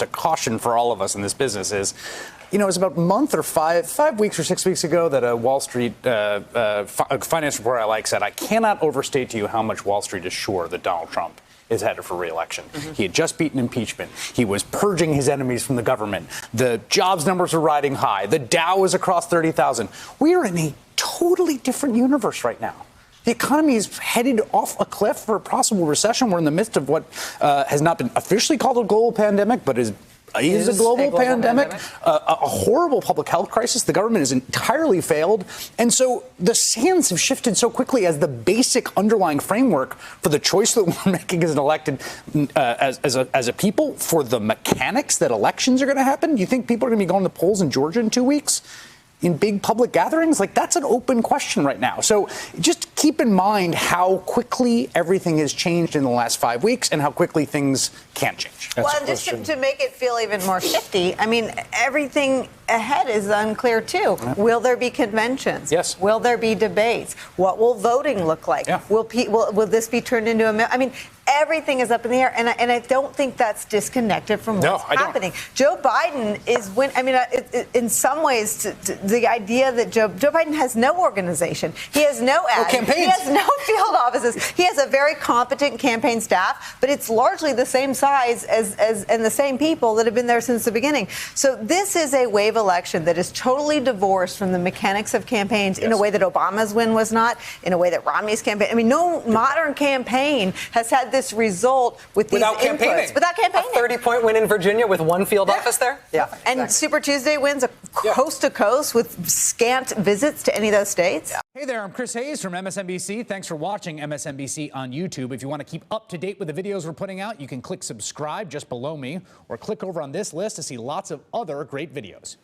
a caution for all of us in this business is, it was about a month or 5 weeks or 6 weeks ago that a Wall Street finance reporter I like said, I cannot overstate to you how much Wall Street is sure that Donald Trump is headed for re-election. Mm-hmm. He had just beaten impeachment. He was purging his enemies from the government. The jobs numbers are riding high. The Dow is across 30,000. We are in a totally different universe right now. The economy is headed off a cliff for a possible recession. We're in the midst of what has not been officially called a global pandemic, but is a global pandemic, a horrible public health crisis. The government has entirely failed. And so the sands have shifted so quickly as the basic underlying framework for the choice that we're making as an elected, as a people, for the mechanics that elections are going to happen. Do you think people are going to be going to the polls in Georgia in 2 weeks? In big public gatherings? That's an open question right now. So just keep in mind how quickly everything has changed in the last 5 weeks and how quickly things can change. Well, and just to make it feel even more shifty, everything ahead is unclear, too. Yeah. Will there be conventions? Yes. Will there be debates? What will voting look like? Yeah. Will this be turned into a... Everything is up in the air, and I don't think that's disconnected from what's happening. Joe Biden is in some ways, the idea that Joe Biden has no organization, he has no ads, he has no field offices, he has a very competent campaign staff, but it's largely the same size as and the same people that have been there since the beginning. So this is a wave election that is totally divorced from the mechanics of campaigns in a way that Obama's win was not, in a way that Romney's campaign. No modern campaign has had this result with these inputs. Without campaigning. A 30-point win in Virginia with one field office there? Yeah. Exactly. And Super Tuesday wins coast to coast with scant visits to any of those states. Yeah. Hey there, I'm Chris Hayes from MSNBC. Thanks for watching MSNBC on YouTube. If you want to keep up to date with the videos we're putting out, you can click subscribe just below me or click over on this list to see lots of other great videos.